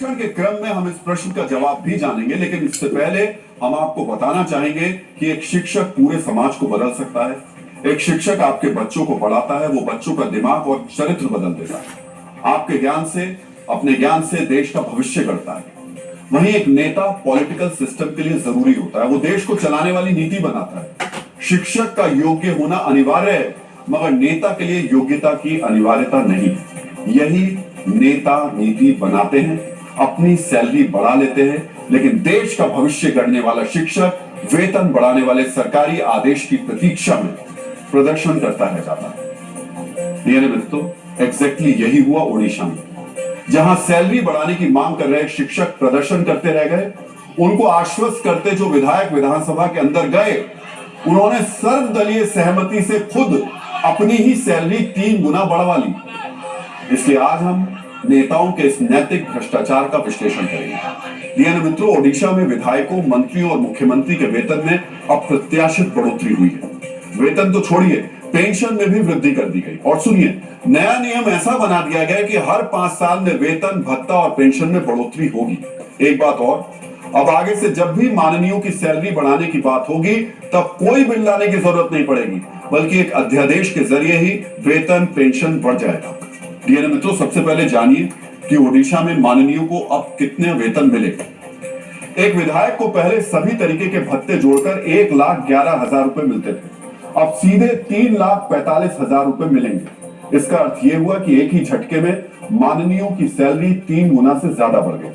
के क्रम में हम इस प्रश्न का जवाब भी जानेंगे, लेकिन इससे पहले हम आपको बताना चाहेंगे कि एक शिक्षक पूरे समाज को बदल सकता है। एक शिक्षक आपके बच्चों को पढ़ाता है, वो बच्चों का दिमाग और चरित्र बदल देता है। आपके ज्ञान से, अपने ज्ञान से देश का भविष्य गढ़ता है। वहीं एक नेता पॉलिटिकल सिस्टम के लिए जरूरी होता है, वो देश को चलाने वाली नीति बनाता है। शिक्षक का योग्य होना अनिवार्य है, मगर नेता के लिए योग्यता की अनिवार्यता नहीं। यही नेता नीति बनाते हैं, अपनी सैलरी बढ़ा लेते हैं, लेकिन देश का भविष्य गढ़ने वाला शिक्षक वेतन बढ़ाने वाले सरकारी आदेश की प्रतीक्षा में प्रदर्शन करता रह जाता है। मित्रों, एग्जैक्टली यही हुआ ओडिशा में, जहां सैलरी बढ़ाने की मांग कर रहे शिक्षक प्रदर्शन करते रह गए। उनको आश्वस्त करते जो विधायक विधानसभा के अंदर गए, उन्होंने सर्वदलीय सहमति से खुद अपनी ही सैलरी 3 गुना बढ़वा ली। इसलिए आज हम नेताओं के इस नैतिक भ्रष्टाचार का विश्लेषण करेंगे। मित्रों, ओडिशा में विधायकों, मंत्रियों और मुख्यमंत्री के वेतन में अप्रत्याशित बढ़ोतरी हुई है। वेतन तो छोड़िए, पेंशन में भी वृद्धि कर दी गई। और सुनिए, नया नियम ऐसा बना दिया गया कि हर 5 साल में वेतन, भत्ता और पेंशन में बढ़ोतरी होगी। एक बात और, अब आगे से जब भी माननीयों की सैलरी बढ़ाने की बात होगी, तब कोई बिल लाने की जरूरत नहीं पड़ेगी, बल्कि एक अध्यादेश के जरिए ही वेतन, पेंशन बढ़ जाएगा। मित्रों, सबसे पहले जानिए कि ओडिशा में माननीयों को अब कितने वेतन मिलेगा। एक विधायक को पहले सभी तरीके के भत्ते जोड़कर 1,11,000 रुपए मिलते थे, अब सीधे 3,45,000 रुपए मिलेंगे। इसका अर्थ यह हुआ कि एक ही झटके में माननीयों की सैलरी 3 गुना से ज्यादा बढ़ गई।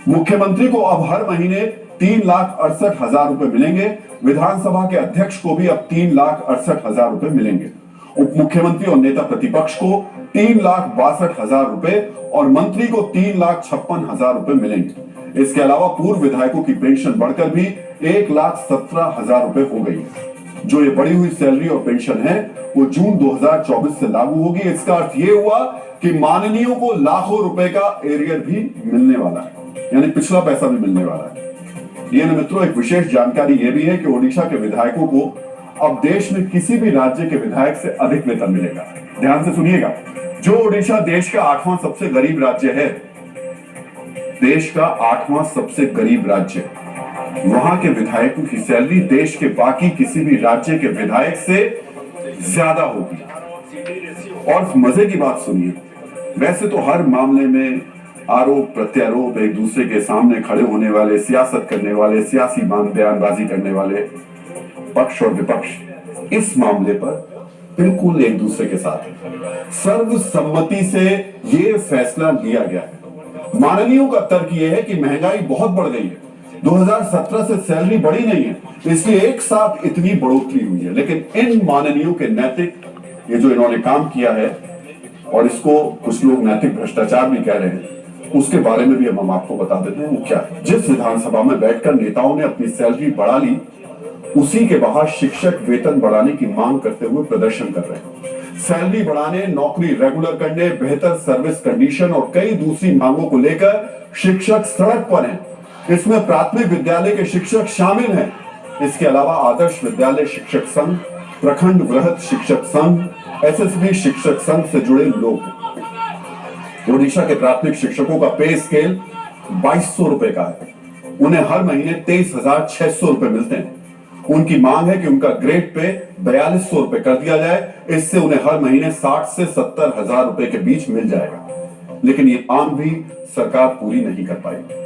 मुख्यमंत्री को अब हर महीने 3,68,000 रुपए मिलेंगे। विधानसभा के अध्यक्ष को भी अब 3,68,000 रुपए मिलेंगे। उप मुख्यमंत्री और नेता प्रतिपक्ष को 3,62,000 रुपए और मंत्री को 3,56,000 रुपए मिलेंगे। इसके अलावा पूर्व विधायकों की पेंशन बढ़कर भी 1,17,000 रुपए हो गई। जो ये बढ़ी हुई सैलरी और पेंशन है, वो जून 2024 से लागू होगी। इसका अर्थ ये हुआ कि माननीयों को लाखों रुपए का एरियर भी मिलने वाला है, यानी पिछला पैसा भी मिलने वाला है। मित्रों, एक विशेष जानकारी यह भी है कि ओडिशा के विधायकों को अब देश में किसी भी राज्य के विधायक से अधिक वेतन मिलेगा। ध्यान से सुनिएगा, जो ओडिशा देश का 8वां सबसे गरीब राज्य है, देश का 8वां सबसे गरीब राज्य, वहां के विधायकों की सैलरी देश के बाकी किसी भी राज्य के विधायक से ज्यादा होगी। और मजे की बात सुनिए, वैसे तो हर मामले में आरोप प्रत्यारोप, एक दूसरे के सामने खड़े होने वाले, सियासत करने वाले, सियासी बयानबाजी करने वाले पक्ष और विपक्ष इस मामले पर बिल्कुल एक दूसरे के साथ है। सर्वसम्मति से यह फैसला लिया गया है। माननीयों का तर्क यह है कि महंगाई बहुत बढ़ गई है, 2017 से सैलरी बढ़ी नहीं है, इसलिए एक साथ इतनी बढ़ोतरी हुई है। लेकिन इन माननीयों के नैतिक, ये जो इन्होंने काम किया है, और इसको कुछ लोग नैतिक भ्रष्टाचार भी कह रहे हैं, उसके बारे में भी हम आपको बता देते हैं वो क्या है। जिस विधानसभा में बैठकर नेताओं ने अपनी सैलरी बढ़ा ली, उसी के बाहर शिक्षक वेतन बढ़ाने की मांग करते हुए प्रदर्शन कर रहे हैं। सैलरी बढ़ाने, नौकरी रेगुलर करने, बेहतर सर्विस कंडीशन और कई दूसरी मांगों को लेकर शिक्षक सड़क पर हैं। इसमें प्राथमिक विद्यालय के शिक्षक शामिल हैं। इसके अलावा आदर्श विद्यालय शिक्षक संघ, प्रखंड वृहद शिक्षक संघ, एसएसबी शिक्षक संघ से जुड़े लोग हैं। ओडिशा के प्राथमिक शिक्षकों का पे स्केल 2,200 रुपए का है। उन्हें हर महीने 23,600 रुपए मिलते हैं। उनकी मांग है कि उनका ग्रेड पे 4,200 रुपए कर दिया जाए। इससे उन्हें हर महीने 60 से 70,000 रुपए के बीच मिल जाएगा। लेकिन ये मांग भी सरकार पूरी नहीं कर पाई।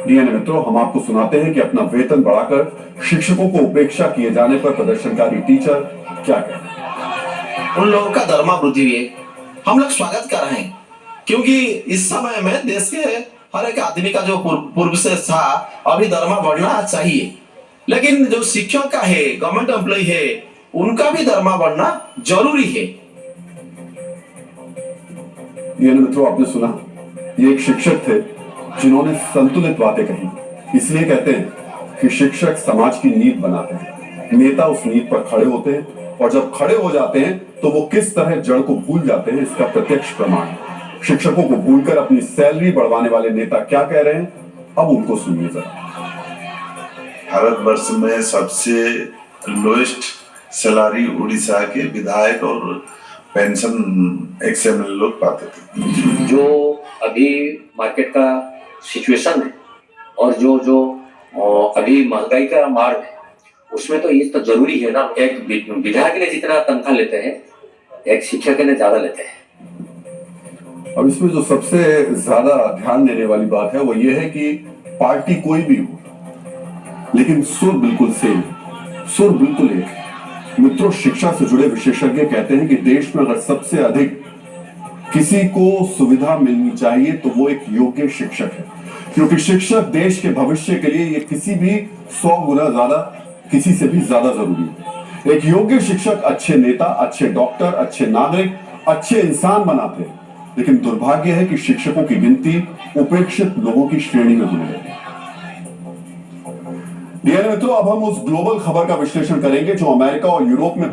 मित्रों, हम आपको सुनाते हैं कि अपना वेतन बढ़ाकर शिक्षकों को उपेक्षा किए जाने पर प्रदर्शनकारी टीचर क्या कहते हैं। उन लोगों का दरमा वृद्धि हुई, हम लोग स्वागत कर रहे हैं, क्योंकि इस समय में देश के हर एक आदमी का जो पूर्व से था, अभी दरमा बढ़ना चाहिए। लेकिन जो शिक्षक का है, गवर्नमेंट एम्प्लॉय है, उनका भी दरमा बढ़ना जरूरी है। मित्रों, आपने सुना, ये एक शिक्षक थे जिन्होंने संतुलित बातें कही। इसलिए कहते हैं कि शिक्षक समाज की नींव बनाते हैं। नेता उस नींव पर खड़े होते हैं, और जब खड़े हो जाते हैं तो वो किस तरह जड़ को भूल जाते हैं, इसका प्रत्यक्ष प्रमाण है। शिक्षकों को भूलकर अपनी सैलरी बढ़वाने वाले नेता क्या कह रहे हैं, अब उनको सुनिए जरा। भारतवर्ष में सबसे लोएस्ट सैलरी उड़ीसा के विधायक और पेंशन एक्सएमएल लोग पाते थे। जो अभी मार्केट का सिचुएशन है और जो जो अभी महंगाई का मार्ग है उसमें तो ये तो जरूरी है ना। एक विधायक ने जितना तनख्वाह लेते हैं एक शिक्षक ने ज्यादा लेते हैं। अब इसमें जो सबसे ज्यादा ध्यान देने वाली बात है वो ये है कि पार्टी कोई भी हो लेकिन सुर बिल्कुल सेम, सुर बिल्कुल एक है। मित्रों, शिक्षा से जुड़े विशेषज्ञ कहते हैं कि देश में अगर सबसे अधिक किसी को सुविधा मिलनी चाहिए तो वो एक योग्य शिक्षक है, क्योंकि शिक्षक देश के भविष्य के लिए ये किसी भी 100 गुना ज्यादा, किसी से भी ज्यादा जरूरी है। एक योग्य शिक्षक अच्छे नेता, अच्छे डॉक्टर, अच्छे नागरिक, अच्छे इंसान बनाते हैं, लेकिन दुर्भाग्य है कि शिक्षकों की गिनती उपेक्षित लोगों की श्रेणी में होने लगी। मित्रों, अब हम उस ग्लोबल खबर का विश्लेषण करेंगे जो अमेरिका और यूरोप में